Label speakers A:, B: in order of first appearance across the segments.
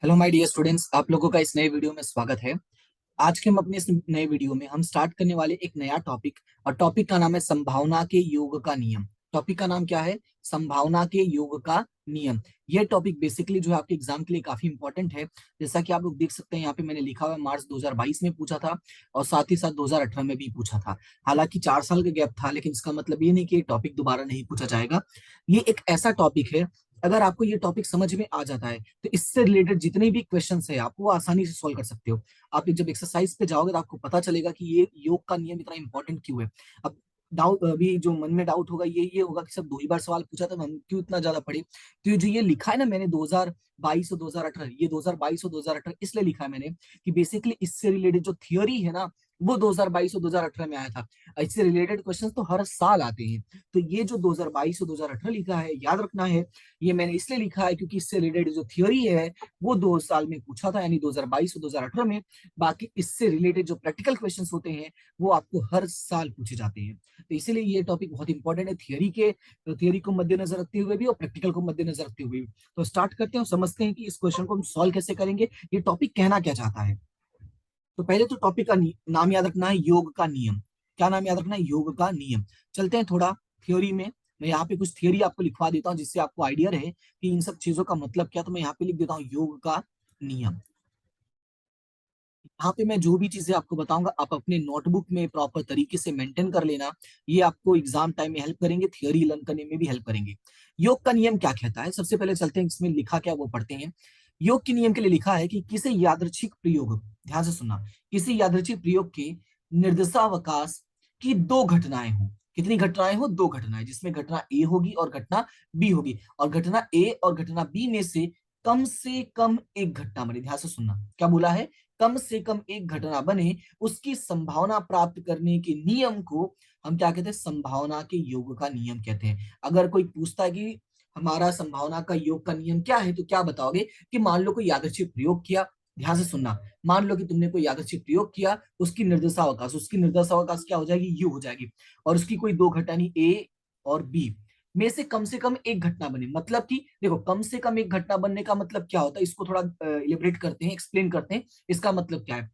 A: Hello my dear students, आप लोगों का इस नए वीडियो में स्वागत है। आज के हम अपने इस नए वीडियो में हम स्टार्ट करने वाले एक नया टॉपिक। और टॉपिक का नाम है संभावना के योग का नियम। टॉपिक का नाम क्या है? संभावना के योग का नियम। यह टॉपिक बेसिकली जो है आपके एग्जाम के लिए काफी इंपॉर्टेंट है। जैसा कि आप लोग देख सकते हैं, यहाँ पे मैंने लिखा हुआ है मार्च 2022 में पूछा था और साथ ही साथ 2018 में भी पूछा था। हालांकि 4 साल का गैप था, लेकिन इसका मतलब ये नहीं कि ये टॉपिक दोबारा नहीं पूछा जाएगा। ये एक ऐसा टॉपिक है, अगर आपको ये टॉपिक समझ में आ जाता है तो इससे रिलेटेड जितने भी क्वेश्चंस है आप वो आसानी से सॉल्व कर सकते हो। आप जब एक्सरसाइज पे जाओगे तो आपको पता चलेगा कि ये योग का नियम इतना इंपॉर्टेंट क्यों है। अब डाउट, अभी जो मन में डाउट होगा ये होगा कि सब 2 ही बार सवाल पूछा था, हम क्यों इतना ज्यादा पढ़े। तो ये जो ये लिखा है ना मैंने 2022 और 2018, ये 2022 और 2018 इसलिए लिखा है मैंने कि बेसिकली इससे रिलेटेड जो थियोरी है ना वो 2022 और 2018 में आया था। इससे रिलेटेड क्वेश्चन तो हर साल आते हैं। तो ये जो 2022 और 2018 लिखा है याद रखना है। ये मैंने इसलिए लिखा है क्योंकि इससे रिलेटेड जो थियोरी है वो 2 साल में पूछा था, यानी 2022 और 2018 में। बाकी इससे रिलेटेड जो प्रैक्टिकल क्वेश्चंस होते हैं वो आपको हर साल पूछे जाते हैं। तो इसीलिए ये टॉपिक बहुत इंपॉर्टेंट है, थियोरी को मद्देनजर रखते हुए भी और प्रैक्टिकल को मद्देनजर रखते हुए भी। तो स्टार्ट करते हैं और समझते हैं कि इस क्वेश्चन को हम सॉल्व कैसे करेंगे, ये टॉपिक कहना क्या चाहता है। तो पहले तो टॉपिक का नाम याद रखना है, योग का नियम। क्या नाम याद रखना है? योग का नियम। चलते हैं थोड़ा थ्योरी में। मैं यहाँ पे कुछ थियोरी आपको लिखवा देता हूँ जिससे आपको आइडिया रहे कि इन सब चीजों का मतलब क्या। तो मैं यहाँ पे लिख देता हूँ योग का नियम। यहाँ पे मैं जो भी चीजें आपको बताऊंगा आप अपने नोटबुक में प्रॉपर तरीके से मेंटेन कर लेना। ये आपको एग्जाम टाइम में हेल्प करेंगे, थियोरी लर्न करने में भी हेल्प करेंगे। योग का नियम क्या कहता है, सबसे पहले चलते हैं इसमें लिखा क्या वो पढ़ते हैं। योग के नियम के लिए लिखा है कि किसी यादृच्छिक प्रयोग, ध्यान से सुनना, किसी यादृच्छिक प्रयोग के निर्देशावकाश की दो घटनाएं हो। कितनी घटनाएं हो? दो घटनाएं, जिसमें घटना ए होगी और घटना बी होगी, और घटना ए और घटना बी में से कम एक घटना बने। ध्यान से सुनना, क्या बोला है? कम से कम एक घटना बने, उसकी संभावना प्राप्त करने के नियम को हम क्या कहते हैं? संभावना के योग का नियम कहते हैं। अगर कोई पूछता है कि हमारा संभावना का योग का नियम क्या है, तो क्या बताओगे कि मान लो कोई यादृच्छिक प्रयोग किया। ध्यान से सुनना, मान लो कि तुमने कोई यादृच्छिक प्रयोग किया, उसकी निर्देशावकाश क्या हो जाएगी? यू हो जाएगी। और उसकी कोई दो घटना ए और बी में से कम एक घटना बने। मतलब कि देखो, कम से कम एक घटना बनने का मतलब क्या होता है, इसको थोड़ा इलेबरेट करते हैं, एक्सप्लेन करते हैं। इसका मतलब क्या है?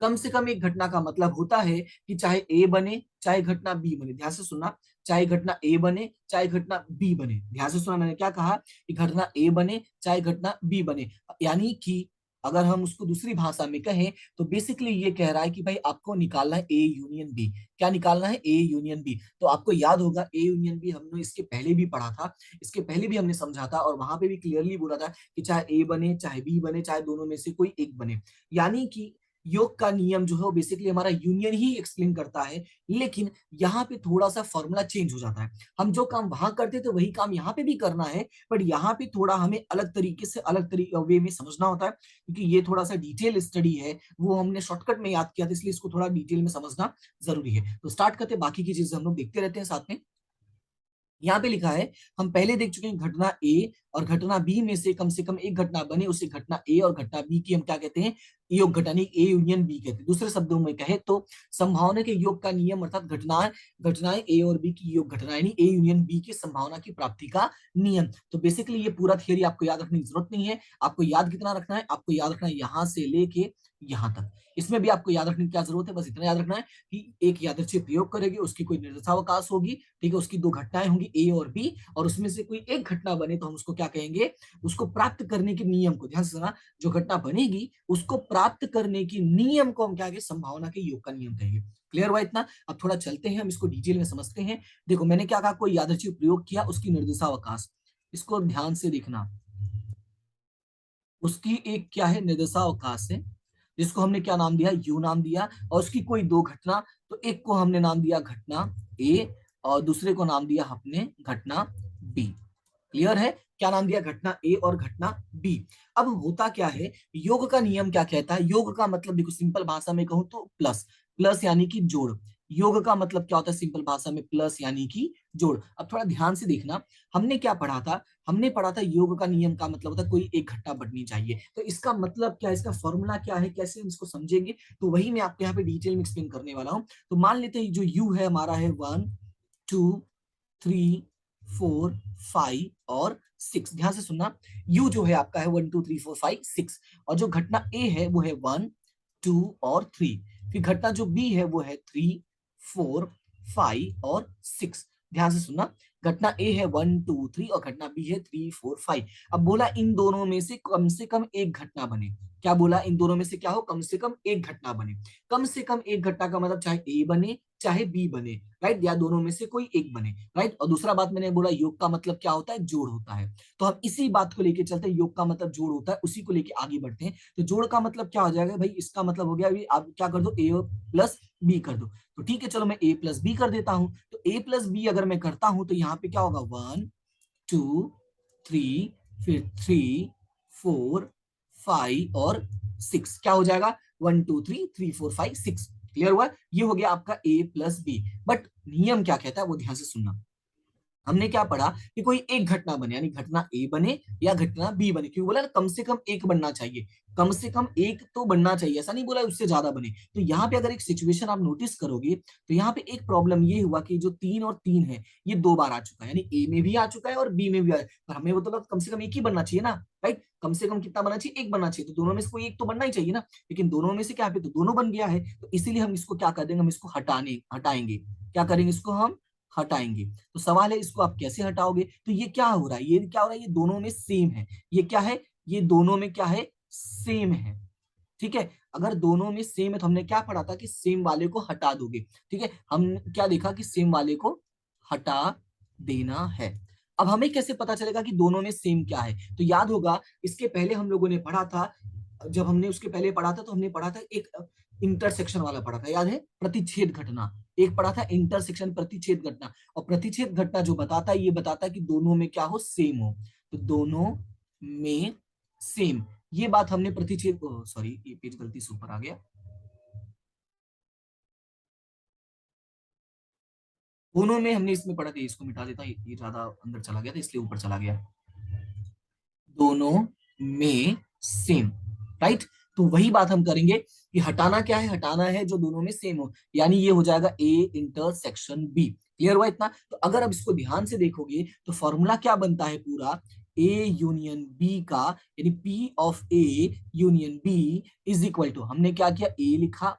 A: कम से कम एक घटना का मतलब होता है कि चाहे ए बने चाहे घटना बी बने। ध्यान से सुनना, चाहे घटना ए बने चाहे घटना बी बने। ध्यान से सुनना, मैंने क्या कहा कि घटना ए बने चाहे घटना बी बने। यानी कि अगर हम उसको दूसरी भाषा में कहें तो बेसिकली ये कह रहा है कि भाई आपको निकालना है ए यूनियन बी। क्या निकालना है? A union B. तो आपको याद होगा ए यूनियन बी हमने इसके पहले भी पढ़ा था, इसके पहले भी हमने समझा था, और वहां पे भी क्लियरली बोला था कि चाहे ए बने चाहे बी बने, चाहे दोनों में से कोई एक बने। यानी कि योग का नियम जो है वो बेसिकली हमारा यूनियन ही एक्सप्लेन करता है। लेकिन यहाँ पे थोड़ा सा फॉर्मूला चेंज हो जाता है। हम जो काम वहां करते थे वही काम यहाँ पे भी करना है, बट यहाँ पे थोड़ा हमें अलग तरीके से अलग तरीके वे में समझना होता है, क्योंकि ये थोड़ा सा डिटेल स्टडी है। वो हमने शॉर्टकट में याद किया था, इसलिए इसको थोड़ा डिटेल में समझना जरूरी है। तो स्टार्ट करते हैं, बाकी की चीजें हम लोग देखते रहते हैं साथ में। यहाँ पे लिखा है, हम पहले देख चुके हैं घटना ए और घटना बी में से कम एक घटना बने, उसे घटना ए और घटना बी की हम क्या कहते हैं? योग घटना, ए यूनियन बी कहते हैं। दूसरे शब्दों में कहे तो संभावना के योग का नियम अर्थात घटनाएं ए और बी की योग घटना, यानी ए यूनियन बी की संभावना की प्राप्ति का नियम। तो बेसिकली ये पूरा थियरी आपको याद रखने की जरूरत नहीं है। आपको याद कितना रखना है? आपको याद रखना है यहाँ से लेके यहाँ तक। इसमें भी आपको याद रखने की क्या जरूरत है? बस इतना याद रखना है कि एक यादृच्छिक प्रयोग करेगी, उसकी कोई निर्देशावकाश होगी, ठीक है, उसकी दो घटनाएं होंगी ए और बी, और उसमें से कोई एक घटना बने तो हम उसको क्या कहेंगे? उसको प्राप्त करने के नियम को, ध्यान से सुना, जो घटना बनेगी उसको प्राप्त करने के नियम को हम क्या कहेंगे? संभावना के योग का नियम कहेंगे। क्लियर हुआ इतना? अब थोड़ा चलते हैं, हम इसको डिटेल में समझते हैं। देखो मैंने क्या कहा, कोई यादृच्छिक प्रयोग किया, उसकी निर्देशावकाश, इसको ध्यान से देखना, उसकी एक क्या है? निर्देशावकाश है, जिसको हमने क्या नाम दिया? यू नाम दिया। और उसकी कोई दो घटना, तो एक को हमने नाम दिया घटना ए और दूसरे को नाम दिया हमने घटना बी। क्लियर है? क्या नाम दिया? घटना ए और घटना बी। अब होता क्या है, योग का नियम क्या कहता है? योग का मतलब देखो, सिंपल भाषा में कहूं तो प्लस, प्लस यानी कि जोड़। योग का मतलब क्या होता है सिंपल भाषा में? प्लस यानी कि जोड़। अब थोड़ा ध्यान से देखना, हमने क्या पढ़ा था? हमने पढ़ा था योग का नियम का मतलब होता है कोई एक घटना बढ़नी चाहिए। तो इसका मतलब क्या है, इसका फॉर्मूला क्या है, कैसे हम इसको समझेंगे, तो वही मैं आपको यहाँ पे डिटेल में एक्सप्लेन करने वाला हूँ। तो मान लेते हैं जो यू है हमारा है 1 2 3 4, 5 और 6। ध्यान से सुनना, यू जो है आपका है 1 2 3 4 5 6, और जो घटना ए है वो है 1 2 और 3। फिर घटना जो बी है वो है 3 4 5 और 6। ध्यान से सुनना, घटना ए है 1 2 3 और घटना बी है 3 4 5। अब बोला इन दोनों में से कम एक घटना बने। क्या बोला, इन दोनों में से क्या हो, कम से कम एक घटना बने। कम से कम एक घटना का मतलब चाहे ए बने चाहे बी बने, राइट, या दोनों में से कोई एक बने, राइट। और दूसरा बात मैंने बोला, योग का मतलब क्या होता है, जोड़ होता है। तो हम इसी बात को लेके चलते हैं, योग का मतलब जोड़ होता है, उसी को लेके आगे बढ़ते हैं। तो जोड़ का मतलब क्या हो जाएगा भाई, इसका मतलब हो गया अभी आप क्या कर दो, ए प्लस बी कर दो। तो ठीक है, चलो मैं ए प्लस बी कर देता हूं। तो ए प्लस बी अगर मैं करता हूं तो यहाँ पे क्या होगा, 1 2 3, फिर 3 4 5 और 6। क्या हो जाएगा, 1 2 3 3 4 5 6। क्लियर हुआ, ये हो गया आपका ए प्लस बी। बट नियम क्या कहता है वो ध्यान से सुनना। हमने क्या पढ़ा कि कोई एक घटना बने, यानी घटना ए बने या घटना बी बने, क्यों बोला ना, कम से कम एक बनना चाहिए। कम से कम एक तो बनना चाहिए, ऐसा नहीं बोला उससे ज्यादा बने। तो यहाँ पे अगर एक सिचुएशन आप नोटिस करोगे तो यहाँ पे एक प्रॉब्लम ये हुआ कि जो 3 और 3 है ये 2 बार आ चुका है, यानी ए में भी आ चुका है और बी में भी आया, पर हमें वो तो कम से कम एक ही बनना चाहिए ना, राइट। कम से कम कितना बनना चाहिए, एक बनना चाहिए। तो दोनों में से कोई एक तो बनना ही चाहिए ना, लेकिन दोनों में से क्या है, तो दोनों बन गया है। तो इसीलिए हम इसको क्या कर देंगे, हम इसको हटाएंगे। क्या करेंगे, इसको हम हटाएंगे। तो सवाल है इसको आप कैसे हटाओगे। तो ये क्या हो रहा है, ये क्या हो रहा है, ये दोनों में सेम है। ये क्या है, ये दोनों में क्या है, सेम है। ठीक है, अगर दोनों में सेम है तो हमने क्या पढ़ा था कि सेम वाले को हटा दोगे। ठीक है, हम क्या देखा कि सेम वाले को हटा देना है। अब हमें कैसे पता चलेगा कि दोनों में सेम क्या है, तो याद होगा इसके पहले हम लोगों ने पढ़ा था, जब हमने उसके पहले पढ़ा था तो हमने पढ़ा था एक इंटरसेक्शन वाला पढ़ा था, याद है, प्रतिच्छेद घटना। एक पढ़ा था इंटरसेक्शन, प्रतिच्छेद घटना। और प्रतिच्छेद घटना जो बताता है, ये बताता है कि दोनों में क्या हो, सेम हो। तो दोनों में सेम, ये बात हमने प्रतिच्छेद, सॉरी ये पेज गलती से ऊपर आ गया। दोनों में हमने इसमें पढ़ा था, इसको मिटा देता, ये ज्यादा अंदर चला गया था इसलिए ऊपर चला गया। दोनों में सेम, राइट। तो वही बात हम करेंगे कि हटाना क्या है, हटाना है जो दोनों में सेम हो, यानी ये हो जाएगा ए इंटरसेक्शन बी। क्लियर हुआ इतना। तो अगर अब इसको ध्यान से देखोगे तो फॉर्मूला क्या बनता है पूरा, ए यूनियन बी का, यानी P of A union B is equal to, हमने क्या किया, ए लिखा,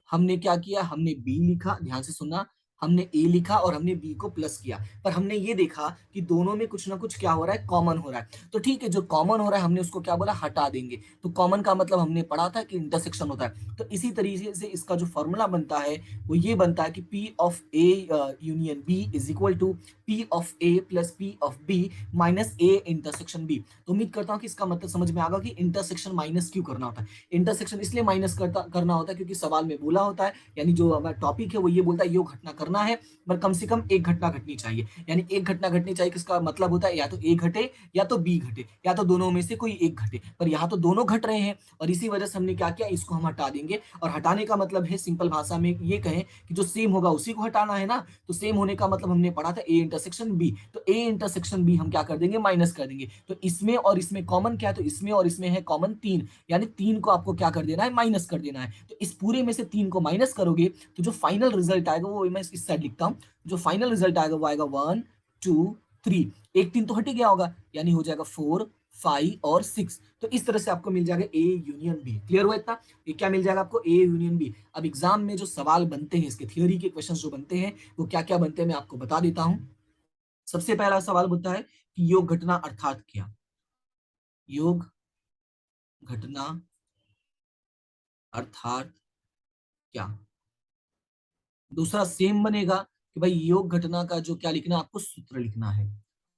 A: हमने क्या किया, हमने बी लिखा, ध्यान से सुनना, हमने ए लिखा और हमने बी को प्लस किया। पर हमने ये देखा कि दोनों में कुछ ना कुछ क्या हो रहा है, कॉमन हो रहा है। तो ठीक है, जो कॉमन हो रहा है हमने उसको क्या बोला, हटा देंगे। तो कॉमन का मतलब हमने पढ़ा था कि इंटरसेक्शन होता है। तो इसी तरीके से इसका जो फॉर्मूला बनता है वो ये बनता है कि P of A union B is equal to P of A plus P of B minus A intersection B. तो उम्मीद करता हूँ कि इसका मतलब समझ में आगा कि इंटरसेक्शन माइनस क्यों करना होता है। इंटरसेक्शन इसलिए माइनस करना होता है क्योंकि सवाल में बोला होता है, यानी जो हमारा टॉपिक है वो ये बोलता है योग घटना करना है, पर कम से कम एक घटना घटनी चाहिए। यानी एक घटना घटनी चाहिए, किसका मतलब होता है, या तो ए घटे या तो बी घटे या तो दोनों में से कोई एक घटे। पर यहाँ तो दोनों घट रहे हैं और इसी वजह से हमने क्या किया, इसको हम हटा देंगे। और हटाने का मतलब है, सिंपल भाषा में ये कहें कि जो सेम होगा उसी को हटाना है ना। तो सेम होने का मतलब हमने पढ़ा था ए इंटरसेक्शन बी, तो ए इंटरसेक्शन बी हम क्या कर देंगे, माइनस कर देंगे। तो इसमें और इसमें कॉमन क्या है, तो इसमें और इसमें है कॉमन 3, यानी 3 को आपको क्या कर देना है, माइनस कर देना है। तो इस पूरे में से 3 को माइनस करोगे तो जो फाइनल रिजल्ट आएगा वो मैं इस साइड लिखता हूं, जो फाइनल रिजल्ट आएगा वो आएगा 1 2 3। एक 3 तो हट ही गया होगा, यानी हो जाएगा 4 5 और 6। तो इस तरह से आपको मिल जाएगा ए यूनियन बी। क्लियर हुआ इतना, ये क्या मिल जाएगा आपको, ए यूनियन बी। अब एग्जाम में जो सवाल बनते हैं, इसके थियोरी के क्वेश्चंस जो बनते हैं वो क्या क्या बनते हैं मैं आपको बता देता हूं। सबसे पहला सवाल बनता है कि योग घटना अर्थात क्या, योग घटना अर्थात क्या। दूसरा सेम बनेगा कि भाई योग घटना का जो क्या लिखना है, आपको सूत्र लिखना है।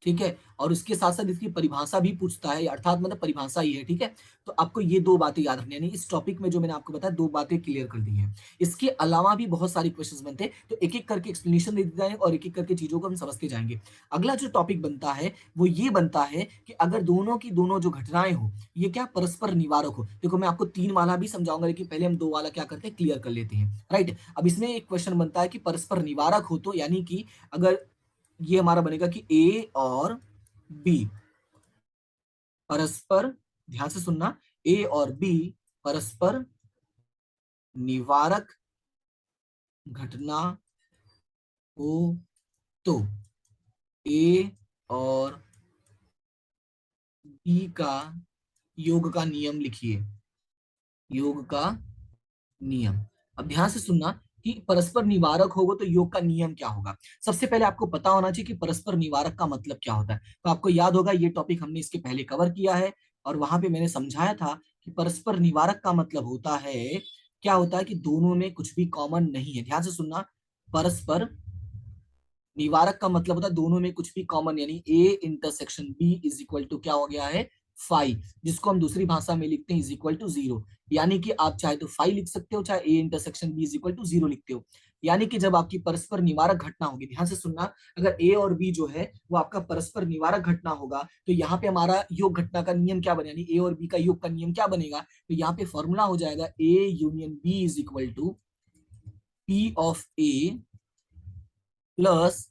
A: ठीक है, और उसके साथ साथ इसकी परिभाषा भी पूछता है, अर्थात मतलब परिभाषा ही है। ठीक है, तो आपको ये दो बातें याद रखनी है, यानी इस टॉपिक में जो मैंने आपको बताया दो बातें क्लियर कर दी हैं। इसके अलावा भी बहुत सारे क्वेश्चंस बनते हैं, तो एक एक करके एक्सप्लेनेशन देते जाएंगे और एक एक करके चीजों को हम समझते जाएंगे। अगला जो टॉपिक बनता है वो ये बनता है कि अगर दोनों की दोनों जो घटनाएं हो ये क्या परस्पर निवारक हो। देखो मैं आपको 3 वाला भी समझाऊंगा, लेकिन पहले हम 2 वाला क्या करते हैं, क्लियर कर लेते हैं, राइट। अब इसमें एक क्वेश्चन बनता है कि परस्पर निवारक हो, तो यानी कि अगर ये हमारा बनेगा कि ए और बी परस्पर, ध्यान से सुनना, ए और बी परस्पर निवारक घटना हो तो ए और बी का योग का नियम लिखिए। योग का नियम। अब ध्यान से सुनना कि परस्पर निवारक होगा तो योग का नियम क्या होगा। सबसे पहले आपको पता होना चाहिए कि परस्पर निवारक का मतलब क्या होता है। तो आपको याद होगा ये टॉपिक हमने इसके पहले कवर किया है और वहां पे मैंने समझाया था कि परस्पर निवारक का मतलब होता है, क्या होता है कि दोनों में कुछ भी कॉमन नहीं है। ध्यान से सुनना, परस्पर निवारक का मतलब होता है दोनों में कुछ भी कॉमन, यानी A intersection B is equal to क्या हो गया है, फाइव, जिसको हम दूसरी भाषा में लिखते हैं इज इक्वल टू जीरो। यानी कि आप चाहे तो फाइव लिख सकते हो, चाहे A intersection B is equal to zero लिखते हो। यानी कि जब आपकी परस्पर निवारक घटना होगी, ध्यान से सुनना, अगर ए और बी जो है वो आपका परस्पर निवारक घटना होगा तो यहाँ पे हमारा योग घटना का नियम क्या बनेगा, यानी ए और बी का योग का नियम क्या बनेगा, तो यहाँ पे फॉर्मूला हो जाएगा A union B is equal to P of A plus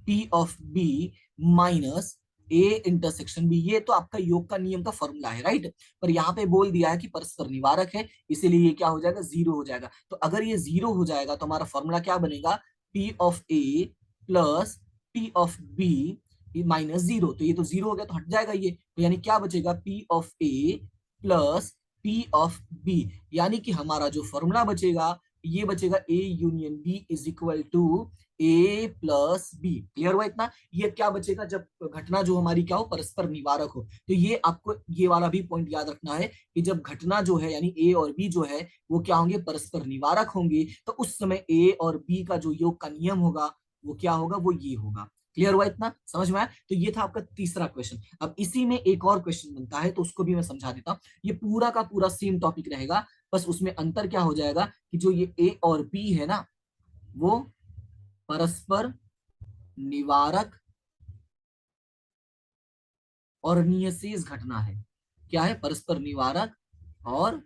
A: P of B minus A intersection B. ये तो आपका योग का नियम का फॉर्मूला है, राइट। पर यहाँ पे बोल दिया है कि परस्पर निवारक है, इसीलिए ये क्या हो जाएगा, जीरो हो जाएगा। तो अगर ये जीरो हो जाएगा तो हमारा फॉर्मूला क्या बनेगा, P of A plus P of B minus zero. तो ये तो जीरो हो गया तो हट जाएगा ये, तो यानी क्या बचेगा, P of A plus P of B. यानी कि हमारा जो फॉर्मूला बचेगा ये बचेगा A union B is equal to A plus B. Clear हुआ इतना। ये क्या बचेगा, जब घटना जो हमारी क्या हो, परस्पर निवारक हो। तो ये आपको ये वाला भी पॉइंट याद रखना है कि जब घटना जो है यानी ए और बी जो है वो क्या होंगे, परस्पर निवारक होंगे, तो उस समय ए और बी का जो योग का नियम होगा वो क्या होगा, वो ये होगा। क्लियर हुआ इतना, समझ में आया। तो ये था आपका तीसरा क्वेश्चन। अब इसी में एक और क्वेश्चन बनता है तो उसको भी मैं समझा देता हूँ। ये पूरा का पूरा सेम टॉपिक रहेगा, बस उसमें अंतर क्या हो जाएगा कि जो ये ए और बी है ना वो परस्पर निवारक और नियसेस घटना है। क्या है, परस्पर निवारक और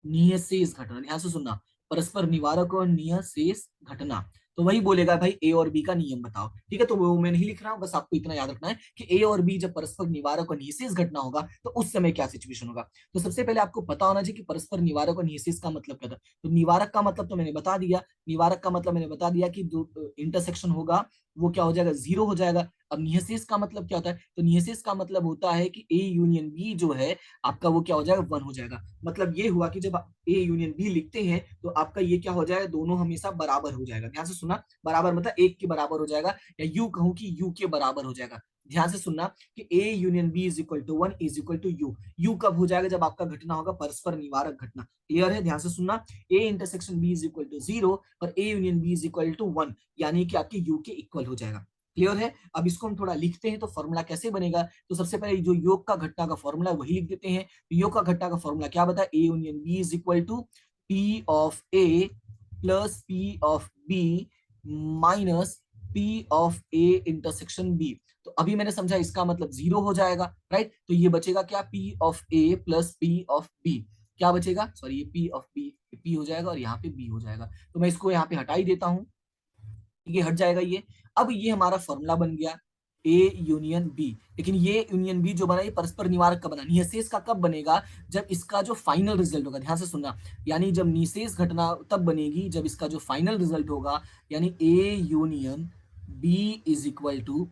A: नियसेस घटना। ध्यान से सुनना, परस्पर निवारक और नियसेस घटना। तो वही बोलेगा भाई ए और बी का नियम बताओ, ठीक है। तो वो मैं नहीं लिख रहा हूं, बस आपको इतना याद रखना है कि ए और बी जब परस्पर निवारक और नियसेस घटना होगा तो उस समय क्या सिचुएशन होगा। तो सबसे पहले आपको पता होना चाहिए कि परस्पर निवारक और नियसेस का मतलब क्या था। तो निवारक का मतलब तो मैंने बता दिया, निवारक का मतलब मैंने बता दिया कि जो इंटरसेक्शन होगा वो क्या हो जाएगा, जीरो हो जाएगा। अब नियसेस का मतलब क्या होता है, तो नियसेस का मतलब होता है कि ए यूनियन बी जो है आपका वो क्या हो जाएगा, वन हो जाएगा। मतलब ये हुआ कि जब आप ए यूनियन बी लिखते हैं तो आपका ये क्या हो जाएगा, दोनों हमेशा बराबर हो जाएगा। ध्यान से सुनना, बराबर मतलब एक के बराबर हो जाएगा, या यू कहूं कि यू के बराबर हो जाएगा। ध्यान से सुनना कि A union B is equal to one is equal to U. U कब हो जाएगा, जब आपका घटना होगा परस्पर निवारक घटना। क्लियर है, ध्यान से सुनना, A intersection B is equal to zero और A union B is equal to one, यानी कि आपके यू के इक्वल हो जाएगा। क्लियर है। अब इसको हम थोड़ा लिखते हैं तो फॉर्मूला कैसे बनेगा। तो सबसे पहले जो योग का घटना का फॉर्मूला वही लिख देते हैं। तो योग का घटना का फॉर्मूला क्या बता, A union B is equal to P of A plus P of B minus P of A intersection B. तो अभी मैंने समझा इसका मतलब जीरो हो जाएगा, राइट। तो ये बचेगा क्या, P of A plus P of B. क्या बचेगा, सॉरी, ये पी ऑफ बी, पी हो जाएगा और यहाँ पे बी हो जाएगा। तो मैं इसको यहाँ पे हटा ही देता हूँ, ये हट जाएगा ये। अब ये हमारा फॉर्मूला बन गया ए यूनियन बी। लेकिन ये यूनियन बी जो बना ये परस्पर निवारक का बना, नियसेस का कब बनेगा, जब इसका जो फाइनल रिजल्ट होगा। ध्यान से सुनना, यानी जब नियसेस घटना तब बनेगी जब इसका जो फाइनल रिजल्ट होगा, यानी A union B is equal to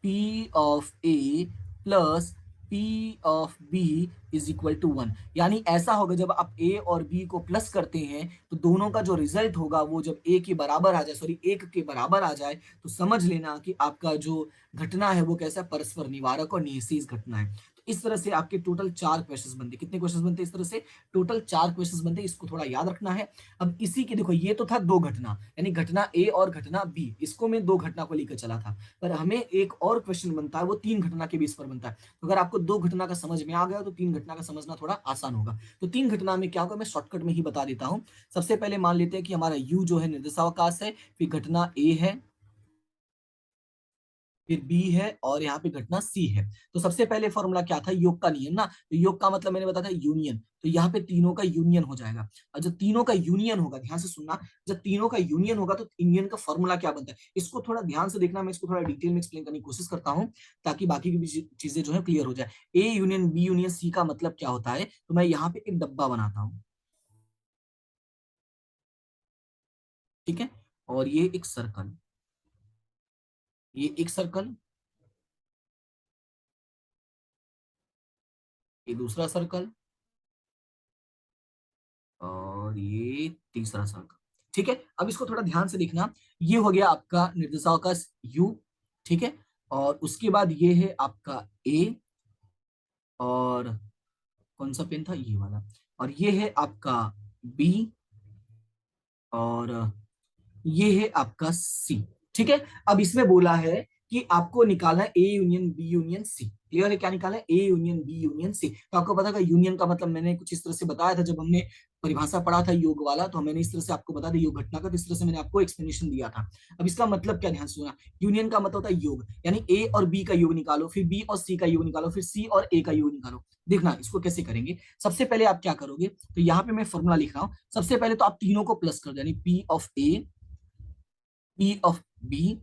A: P of A plus P of B is equal to one. यानी ऐसा होगा जब आप ए और बी को प्लस करते हैं तो दोनों का जो रिजल्ट होगा वो जब ए के बराबर आ जाए, सॉरी एक के बराबर आ जाए, तो समझ लेना कि आपका जो घटना है वो कैसा, परस्पर निवारक और नियसेस घटना है। तो इस तरह से आपके टोटल चार क्वेश्चंस बनते। कितने क्वेश्चंस बनते इस तरह से, टोटल चार क्वेश्चंस बनते, इसको थोड़ा याद रखना है। अब इसी के देखो, ये तो था दो घटना, यानी घटना ए और घटना बी, इसको मैं दो घटना को लेकर चला था। पर हमें एक और क्वेश्चन बनता है वो तीन घटना के बेस पर बनता है। तो अगर आपको दो घटना का समझ में आ गया तो तीन घटना का समझना थोड़ा आसान होगा। तो तीन घटना में क्या होगा मैं शॉर्टकट में ही बता देता हूं। सबसे पहले मान लेते हैं कि हमारा यू जो है निर्देशावकाश है, फिर घटना ए है, फिर बी है और यहाँ पे घटना सी है। तो सबसे पहले फॉर्मूला क्या था, योग का नियम ना। तो योग का मतलब मैंने बताया था यूनियन, तो यहाँ पे तीनों का यूनियन हो जाएगा। और जब तीनों का यूनियन होगा, ध्यान से सुनना, जब तीनों का यूनियन होगा तो यूनियन का फॉर्मूला क्या बनता है, इसको थोड़ा ध्यान से देखना। मैं इसको थोड़ा डिटेल में एक्सप्लेन करने की कोशिश करता हूँ ताकि बाकी की भी चीजें जो है क्लियर हो जाए। A union B union C का मतलब क्या होता है, तो मैं यहाँ पे एक डब्बा बनाता हूँ, ठीक है, और ये एक सर्कल, ये एक सर्कल, ये दूसरा सर्कल, और ये तीसरा सर्कल। ठीक है, अब इसको थोड़ा ध्यान से देखना। ये हो गया आपका निर्देशांक यू, ठीक है, और उसके बाद ये है आपका ए, और कौन सा पेन था, ये वाला, और ये है आपका बी, और ये है आपका सी। ठीक है, अब इसमें बोला है कि आपको निकालना है A union B union C. Clear है, क्या निकालना है, A union B union C. तो आपको पता है यूनियन का मतलब मैंने कुछ इस तरह से बताया था जब हमने परिभाषा पढ़ा था योग वाला, तो मैंने इस तरह से आपको बता दिया योग घटना का, तो इस तरह से मैंने आपको एक्सप्लेनेशन दिया था। अब इसका मतलब क्या, ध्यान से सुना। यूनियन का मतलब होता है योग, यानी ए और बी का योग निकालो, फिर बी और सी का योग निकालो, फिर सी और ए का योग निकालो। देखना इसको कैसे करेंगे। सबसे पहले आप क्या करोगे, तो यहाँ पे मैं फॉर्मूला लिख रहा हूँ। सबसे पहले तो आप तीनों को प्लस कर दो, यानी P of A, P of B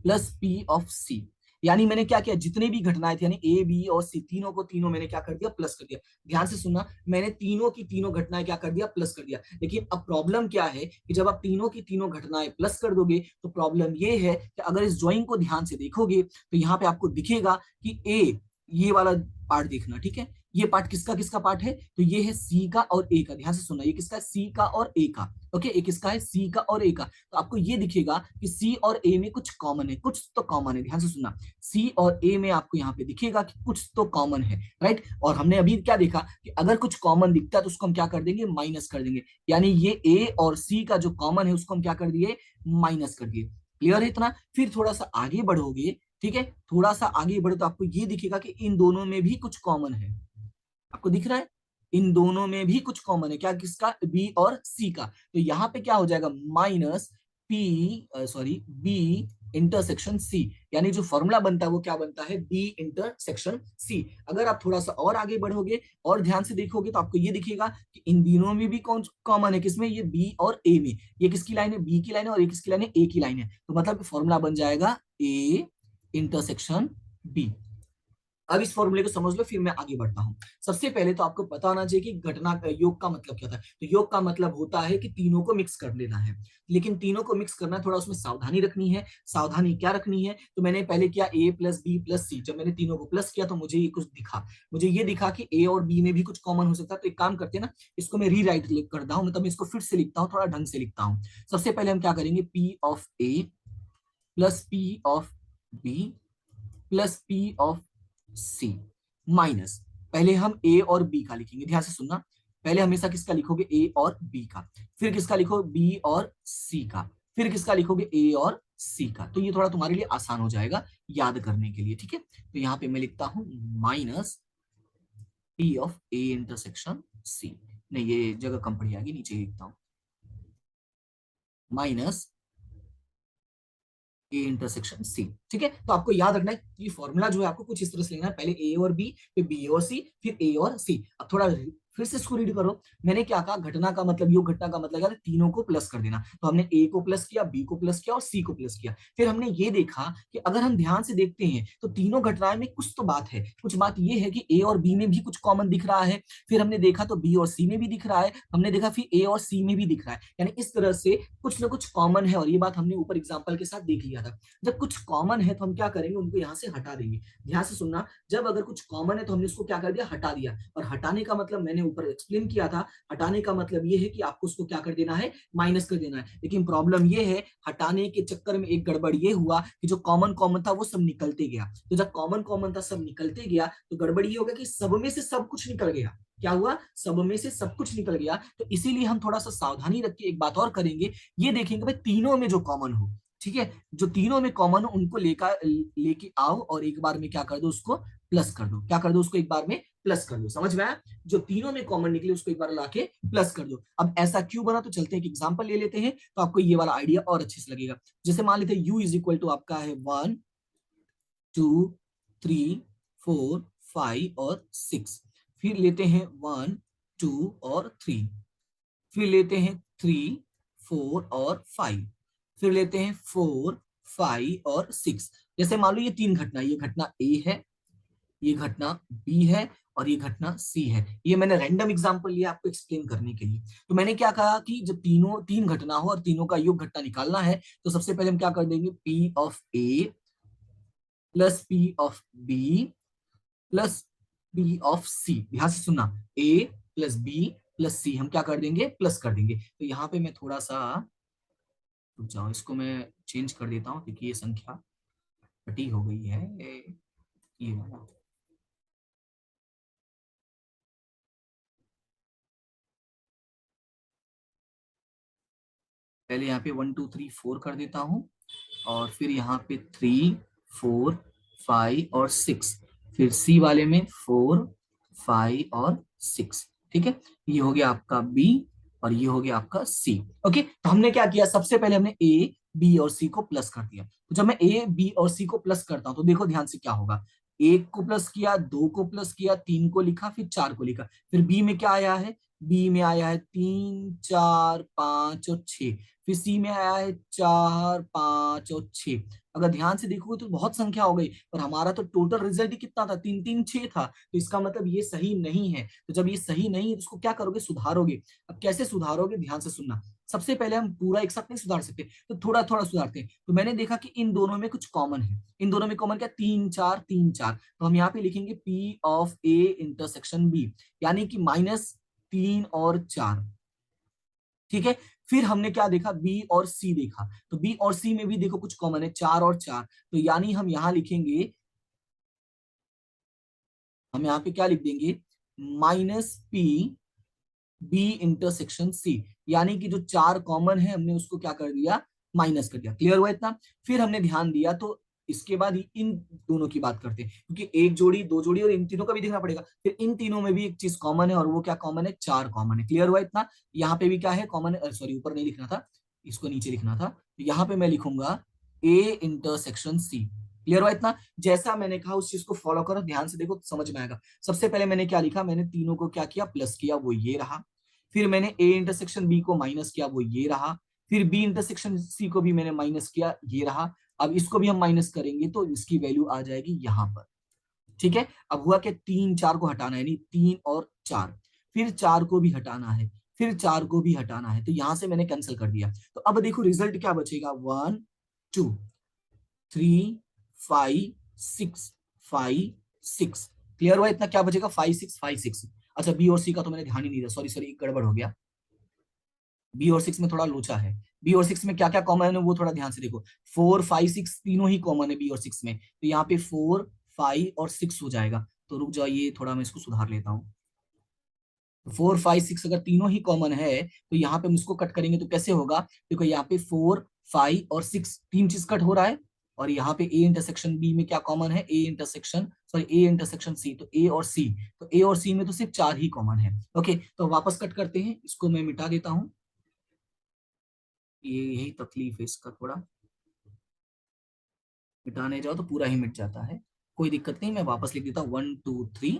A: plus P of C. यानी मैंने क्या किया, जितने भी घटनाएं थी, यानी ए बी और सी, तीनों को तीनों मैंने क्या कर दिया, प्लस कर दिया। ध्यान से सुनना, मैंने तीनों की तीनों घटनाएं क्या कर दिया, प्लस कर दिया। लेकिन अब प्रॉब्लम क्या है कि जब आप तीनों की तीनों घटनाएं प्लस कर दोगे तो प्रॉब्लम ये है कि अगर इस ड्राइंग को ध्यान से देखोगे तो यहाँ पे आपको दिखेगा कि ए, ये वाला पार्ट देखना, ठीक है, ये पार्ट किसका किसका पार्ट है, तो ये है सी का और ए का। ध्यान से सुनना, ये किसका है, सी का और ए का। ओके, एक किसका है, सी का और ए का। तो आपको ये दिखेगा कि सी और ए में कुछ कॉमन है, कुछ तो कॉमन है। ध्यान से सुनना, सी और ए में आपको यहाँ पे दिखेगा कि कुछ तो कॉमन है, राइट। और हमने अभी क्या देखा कि अगर कुछ कॉमन दिखता है तो उसको हम क्या कर देंगे, माइनस कर देंगे। यानी ये ए और सी का जो कॉमन है उसको हम क्या कर दिए, माइनस कर दिए। क्लियर है इतना। फिर थोड़ा सा आगे बढ़ोगे, ठीक है, थोड़ा सा आगे बढ़ो तो आपको ये दिखेगा कि इन दोनों में भी कुछ कॉमन है। आपको दिख रहा है, इन दोनों में भी कुछ कॉमन है, क्या, किसका, बी और सी का। तो यहाँ पे क्या हो जाएगा, minus P, sorry, B intersection C. यानी जो फॉर्मूला बनता है वो क्या बनता है, बी इंटरसेक्शन सी। अगर आप थोड़ा सा और आगे बढ़ोगे और ध्यान से देखोगे तो आपको ये दिखेगा कि इन तीनों में भी कौन कॉमन है, किसमें, ये बी और ए में। ये किसकी लाइन है, बी की लाइन है, और ये किसकी लाइन है, ए की लाइन है। तो मतलब फॉर्मूला बन जाएगा ए इंटरसेक्शन बी। अब इस फॉर्मूले को समझ लो, फिर मैं आगे बढ़ता हूं। सबसे पहले तो आपको पता होना चाहिए कि घटना योग का मतलब क्या था। तो योग का मतलब होता है कि तीनों को मिक्स कर लेना है। लेकिन तीनों को मिक्स करना, थोड़ा उसमें सावधानी रखनी है। सावधानी क्या रखनी है, तो मैंने पहले किया ए प्लस बी प्लस सी। जब मैंने तीनों को प्लस किया तो मुझे ये कुछ दिखा, मुझे ये दिखा कि ए और बी में भी कुछ कॉमन हो सकता है। तो एक काम करते हैं ना, इसको मैं रीराइट करता हूँ, मतलब इसको फिर से लिखता हूँ, थोड़ा ढंग से लिखता हूँ। सबसे पहले हम क्या करेंगे, P of A plus P of B plus P of C minus, पहले हम ए और बी का लिखेंगे। ध्यान से सुनना, पहले हमेशा किसका लिखोगे, ए और बी का, फिर किसका लिखो, बी और सी का, फिर किसका लिखोगे, ए और सी का। तो ये थोड़ा तुम्हारे लिए आसान हो जाएगा याद करने के लिए, ठीक है। तो यहाँ पे मैं लिखता हूं minus P of A intersection C. नहीं, ये जगह कम पड़ जाएगी, नीचे लिखता हूं, माइनस ए इंटरसेक्शन सी। ठीक है, तो आपको याद रखना है कि फॉर्मूला जो है आपको कुछ इस तरह से लेना है, पहले ए और बी, फिर बी और सी, फिर ए और सी। अब थोड़ा फिर से इसको रीड करो। मैंने क्या कहा, घटना का मतलब, योग घटना का मतलब क्या है, तीनों को प्लस कर देना। तो हमने ए को प्लस किया, बी को प्लस किया और सी को प्लस किया। फिर हमने ये देखा कि अगर हम ध्यान से देखते हैं तो तीनों घटनाएं में कुछ तो बात है। कुछ बात ये है कि ए और बी में भी कुछ कॉमन दिख रहा है। फिर हमने देखा तो बी और सी में भी दिख रहा है, हमने देखा फिर ए और सी में भी दिख रहा है। यानी इस तरह से कुछ ना कुछ कॉमन है, और ये बात हमने ऊपर एग्जाम्पल के साथ देख लिया था। जब कुछ कॉमन है तो हम क्या करेंगे, उनको यहाँ से हटा देंगे। ध्यान से सुनना, जब अगर कुछ कॉमन है तो हमने उसको क्या कर दिया, हटा दिया। और हटाने का मतलब मैंने ऊपर एक्सप्लेन किया था, हटाने का मतलब ये है कि आपको उसको क्या कर देना है, माइनस कर देना है। लेकिन प्रॉब्लम ये है, हटाने के चक्कर में एक गड़बड़ ये हुआ कि जो कॉमन कॉमन था वो सब निकलते गया। तो जब कॉमन कॉमन था सब निकलते गया तो गड़बड़ ये होगा कि सब में से सब कुछ निकल गया। क्या हुआ, सब में से सब कुछ निकल गया। तो इसीलिए हम थोड़ा सा सावधानी रख के एक बात और करेंगे, ये देखेंगे भाई तीनों में जो कॉमन हो, ठीक है, जो तीनों में कॉमन हो उनको लेके आओ और एक बार में क्या कर दो, उसको प्लस कर दो। क्या कर दो, उसको एक बार में प्लस कर दो। समझ में आया, जो तीनों में कॉमन निकले उसको एक बार लाके प्लस कर दो। अब ऐसा क्यों बना, तो चलते हैं एक एग्जांपल ले लेते हैं, तो आपको ये वाला आइडिया और अच्छे से लगेगा। जैसे मान लेते हैं u इज इक्वल टू आपका है 1 2 3 4 5 और 6। फिर लेते हैं 1 2 और 3, फिर लेते हैं 3 4 और 5, फिर लेते हैं 4 5 और 6। जैसे मान लो ये तीन घटना, ये घटना ए है, ये घटना बी है, और ये घटना सी है। ये मैंने रैंडम एग्जांपल लिया आपको एक्सप्लेन करने के लिए। तो मैंने क्या कहा कि जब तीन घटना हो और तीनों का योग घटना निकालना है तो सबसे पहले हम क्या कर देंगे, P of A plus P of B plus B of C. ध्यान से सुनना, A plus B plus C हम क्या कर देंगे, प्लस कर देंगे। तो यहाँ पे मैं थोड़ा सा रुक जाओ, इसको मैं चेंज कर देता हूँ क्योंकि ये संख्या बटी हो गई है, ये वाला। पहले यहाँ पे 1 2 3 4 कर देता हूँ, और फिर यहाँ पे 3 4 5 और 6, फिर सी वाले में 4 5 और 6। ठीक है, ये हो गया आपका बी और ये हो गया आपका सी। ओके, तो हमने क्या किया, सबसे पहले हमने ए बी और सी को प्लस कर दिया। तो जब मैं ए बी और सी को प्लस करता हूं तो देखो ध्यान से क्या होगा, एक को प्लस किया, दो को प्लस किया, तीन को लिखा, फिर चार को लिखा, फिर बी में क्या आया है, बी में आया है 3 4 5 और 6, फिर सी में आया है 4 5 और 6। अगर ध्यान से देखोगे तो बहुत संख्या हो गई, पर हमारा तो टोटल रिजल्ट ही कितना था, 3 3 6 था। तो इसका मतलब ये सही नहीं है। तो जब ये सही नहीं है तो उसको क्या करोगे, सुधारोगे। अब कैसे सुधारोगे, ध्यान से सुनना। सबसे पहले हम पूरा एक साथ नहीं सुधार सकते, तो थोड़ा थोड़ा सुधारते हैं। तो मैंने देखा कि इन दोनों में कुछ कॉमन है। इन दोनों में कॉमन क्या, 3 4 3 4। तो हम यहाँ पे लिखेंगे P of A intersection B, यानी कि -3 और 4। ठीक है, फिर हमने क्या देखा, बी और सी देखा। तो बी और सी में भी देखो कुछ कॉमन है, 4 और 4। तो यानी हम यहां लिखेंगे, हम यहाँ पे क्या लिख देंगे, -P बी इंटरसेक्शन सी, यानी कि जो 4 कॉमन है हमने उसको क्या कर दिया, माइनस कर दिया। क्लियर हुआ इतना। फिर हमने ध्यान दिया, तो इसके बाद इन दोनों की बात करते हैं, क्योंकि एक जोड़ी, दो जोड़ी और इन तीनों का भी देखना पड़ेगा। फिर इन तीनों में भी एक चीज कॉमन है, और वो क्या कॉमन है, 4 कॉमन है। क्लियर हुआ इतना। यहाँ पे भी क्या है, कॉमन है, सॉरी ऊपर नहीं लिखना था, इसको नीचे लिखना था। यहाँ पे मैं लिखूंगा ए इंटरसेक्शन सी। क्लियर हुआ इतना। जैसा मैंने कहा उस चीज को फॉलो करो, ध्यान से देखो समझ में आएगा। सबसे पहले मैंने क्या लिखा, मैंने तीनों को क्या किया, प्लस किया, वो ये रहा। फिर मैंने ए इंटरसेक्शन बी को माइनस किया, वो ये रहा। फिर बी इंटरसेक्शन सी को भी मैंने माइनस किया, ये रहा। अब इसको भी हम माइनस करेंगे तो इसकी वैल्यू आ जाएगी यहां पर। ठीक है, अब हुआ कि 3 4 को हटाना है, यानी 3 और 4। फिर 4 को भी हटाना है, फिर 4 को भी हटाना है, तो यहां से मैंने कैंसिल कर दिया। तो अब देखो रिजल्ट क्या बचेगा, 1 2 3 5 6 5 6। क्लियर हुआ इतना, क्या बचेगा, 5 6 5 6। अच्छा, बी और सी का तो मैंने ध्यान ही नहीं दिया, सॉरी सॉरी, गड़बड़ हो गया। बी और 6 में थोड़ा लोचा है। बी और 6 में क्या क्या कॉमन है वो थोड़ा ध्यान से देखो, 4 5 6 तीनों ही कॉमन है बी और 6 में। तो यहाँ पे 4 5 और 6 हो जाएगा। तो रुक जाओ, ये थोड़ा मैं इसको सुधार लेता हूँ। 4 5 6 अगर तीनों ही कॉमन है तो यहाँ पे हम इसको कट करेंगे तो कैसे होगा, देखो यहाँ पे 4 5 और 6 तीन चीज कट हो रहा है। और यहाँ पे ए इंटरसेक्शन बी में क्या कॉमन है, ए इंटरसेक्शन सी, तो ए और सी, तो ए और सी में तो सिर्फ 4 ही कॉमन है। ओके, तो वापस कट करते हैं, इसको मैं मिटा देता हूँ। ये यही तकलीफ है इसका, थोड़ा मिटाने जाओ तो पूरा ही मिट जाता है। कोई दिक्कत नहीं, मैं वापस लिख देता हूँ 1 2 3,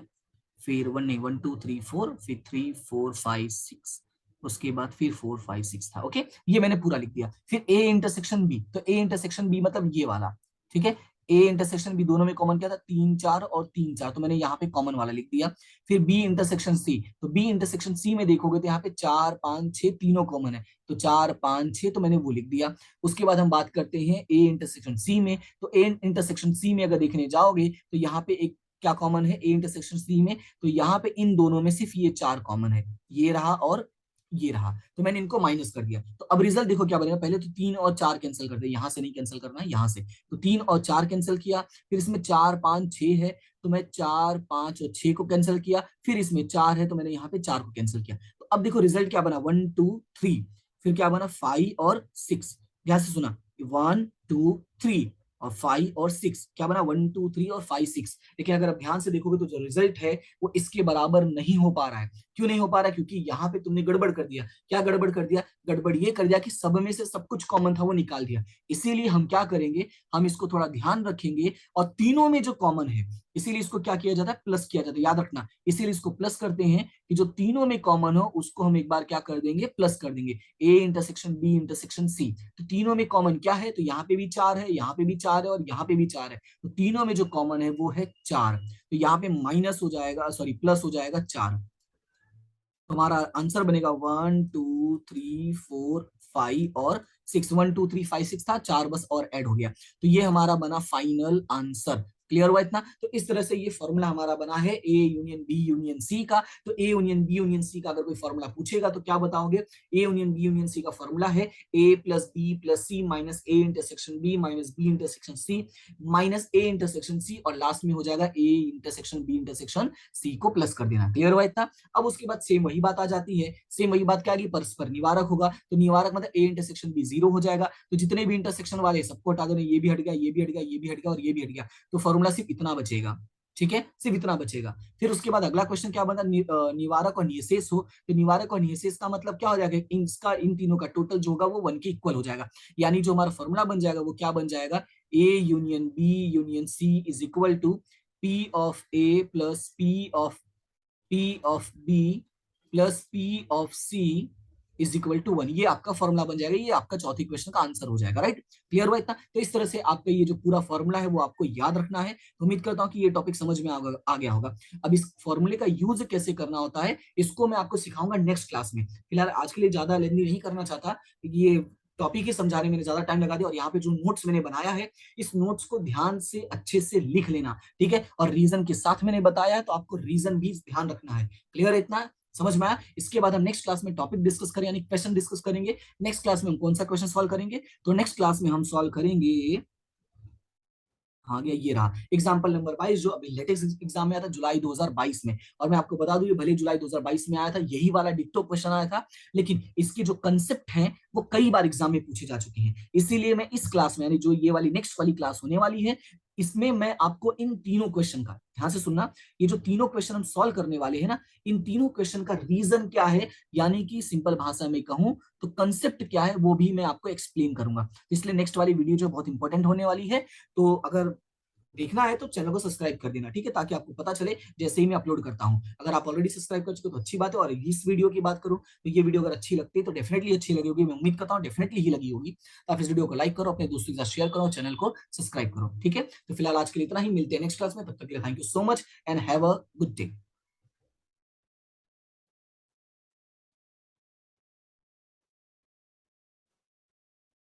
A: फिर 1 नहीं 1 2 3 4, फिर 3 4 5 6, उसके बाद फिर 4 5 6 था। ओके, ये मैंने पूरा लिख दिया। फिर ए इंटरसेक्शन बी, तो ए इंटरसेक्शन बी मतलब ये वाला। ठीक है, ए इंटरसेक्शन बी दोनों में कॉमन क्या था, 3 4 और 3 4, तो मैंने यहाँ पे कॉमन वाला लिख दिया। फिर बी इंटरसेक्शन सी, तो बी इंटरसेक्शन सी में देखोगे तो यहाँ पे 4 5 6 तीनों कॉमन है, तो 4 5 6, तो मैंने वो लिख दिया। उसके बाद हम बात करते हैं ए इंटरसेक्शन सी में, तो ए इंटरसेक्शन सी में अगर देखने जाओगे तो यहाँ पे एक क्या कॉमन है, ए इंटरसेक्शन सी में, तो यहाँ पे इन दोनों में सिर्फ ये 4 कॉमन है, ये रहा और ये रहा। तो मैंने इनको माइनस कर दिया। तो अब रिजल्ट देखो क्या बनेगा, पहले तो 3 और 4 कैंसिल कर दे, यहां से नहीं कैंसिल करना है, यहां से। तो 3 और 4 कैंसिल किया, फिर इसमें 4 5 6 है, तो मैं 4 5 और 6 को कैंसिल किया, फिर इसमें 4 है तो मैंने यहाँ पे 4 को कैंसिल किया। तो अब देखो रिजल्ट क्या बना, 1 2 3, फिर क्या बना 5 और 6। ध्यान से सुना, 1 2 3 और 5 और 6, क्या बना 1 2 3 और 5 6। लेकिन अगर आप ध्यान से देखोगे तो जो रिजल्ट है वो इसके बराबर नहीं हो पा रहा है। क्यों नहीं हो पा रहा है, क्योंकि यहाँ पे तुमने गड़बड़ कर दिया। क्या गड़बड़ कर दिया, गड़बड़ ये कर दिया कि सब में से सब कुछ कॉमन था वो निकाल दिया। इसीलिए हम क्या करेंगे, हम इसको थोड़ा ध्यान रखेंगे, और तीनों में जो कॉमन है इसीलिए इसको क्या किया जाता है, प्लस किया जाता है, याद रखना। इसीलिए इसको प्लस करते हैं कि जो तीनों में कॉमन हो उसको हम एक बार क्या कर देंगे, प्लस कर देंगे। A intersection B intersection C, तो तीनों में कॉमन क्या है, तो यहाँ पे भी 4 है, यहाँ पे भी 4 है और यहाँ पे भी 4 है। तो तीनों में जो कॉमन है वो है 4। तो यहाँ पे माइनस हो जाएगा, सॉरी प्लस हो जाएगा 4। तुम्हारा आंसर बनेगा 1 2 3 4 5 और 6, 1 2 3 5 6 था, 4 बस और ऐड हो गया, तो ये हमारा बना फाइनल आंसर। क्लियर हुआ इतना? तो इस तरह से ये फॉर्मूला हमारा बना है A union B union C का। तो A union B union C का अगर कोई फॉर्मूला पूछेगा तो क्या बताओगे? A union B union C का फॉर्मूला है A plus B plus C minus A intersection B minus B intersection C minus A intersection C, और लास्ट में हो जाएगा A intersection B intersection C को प्लस कर देना। क्लियर हुआ इतना? अब उसके बाद सेम वही बात आ जाती है, सेम वही बात क्या आएगी? परस्पर निवारक होगा, तो निवारक मतलब ए इंटरसेक्शन बी 0 हो जाएगा, तो जितने भी इंटरसेक्शन वाले सबको हटा देना, ये भी हट गया, ये भी हट गया, ये भी हट गया और ये भी हट गया, तो फॉर्मूला सिर्फ इतना बचेगा। ठीक है, सिर्फ इतना बचेगा। फिर उसके बाद अगला क्वेश्चन क्या बनता है? निवारक और निःशेष हो, तो निवारक और निःशेष का मतलब क्या हो जाएगा? इसका इन तीनों का टोटल जो होगा वो 1 के इक्वल हो जाएगा, यानी जो हमारा फॉर्मूला बन जाएगा वो क्या बन जाएगा? A union B union C is equal to P of A plus P of B plus P of C is equal to 1। ये आपका फॉर्मूला बन जाएगा, ये आपका चौथी क्वेश्चन का आंसर हो जाएगा। राइट, क्लियर हुआ इतना? तो इस तरह से आपका ये जो पूरा फॉर्मूला है वो आपको याद रखना है। तो उम्मीद करता हूं कि ये टॉपिक समझ में आ गया होगा। अब इस फॉर्मूले का यूज कैसे करना होता है इसको मैं आपको सिखाऊंगा नेक्स्ट क्लास में। फिलहाल आज के लिए ज्यादा लेंदी नहीं करना चाहता, ये टॉपिक ही समझाने में ज्यादा टाइम लगा दिया। और यहाँ पे जो नोट्स मैंने बनाया है, इस नोट्स को ध्यान से अच्छे से लिख लेना, ठीक है? और रीजन के साथ मैंने बताया है, तो आपको रीजन भी ध्यान रखना है। क्लियर है इतना? समझ में आया? इसके बाद हम नेक्स्ट क्लास में टॉपिक डिस्कस करें, यानी क्वेश्चन डिस्कस करेंगे। नेक्स्ट क्लास में हम कौन सा क्वेश्चन सॉल्व करेंगे? तो नेक्स्ट क्लास में हम सॉल्व करेंगे, हाँ गया, ये रहा एग्जाम्पल नंबर 22, जो अभी लेटेस्ट एग्जाम में आया था जुलाई 2022 में। और मैं आपको बता दूं, ये भले जुलाई 2022 में आया था, यही वाला डिक्टो क्वेश्चन आया था, लेकिन इसके जो कंसेप्ट हैं वो कई बार एग्जाम में पूछे जा चुके हैं। इसीलिए मैं इस क्लास में, यानी जो ये वाली नेक्स्ट वाली क्लास होने वाली है, इसमें मैं आपको इन तीनों क्वेश्चन का, ध्यान से सुनना, ये जो तीनों क्वेश्चन हम सॉल्व करने वाले हैं ना, इन तीनों क्वेश्चन का रीजन क्या है, यानी कि सिंपल भाषा में कहूं तो कंसेप्ट क्या है, वो भी मैं आपको एक्सप्लेन करूंगा। इसलिए नेक्स्ट वाली वीडियो जो बहुत इंपॉर्टेंट होने वाली है, तो अगर देखना है तो चैनल को सब्सक्राइब कर देना, ठीक है? ताकि आपको पता चले जैसे ही मैं अपलोड करता हूं। अगर आप ऑलरेडी सब्सक्राइब कर चुके हो तो अच्छी बात है। और इस वीडियो की बात करूं तो ये वीडियो अगर अच्छी लगती है तो डेफिनेटली अच्छी लगी होगी, मैं उम्मीद करता हूं डेफिनेटली ही लगी होगी। तो आप इस वीडियो को लाइक करो, अपने दोस्तों के साथ शेयर करो, चैनल को सब्सक्राइब करो, ठीक है? तो फिलहाल आज के लिए इतना ही, मिलते हैं नेक्स्ट क्लास में। तब तक के लिए thank you so much and have a good day.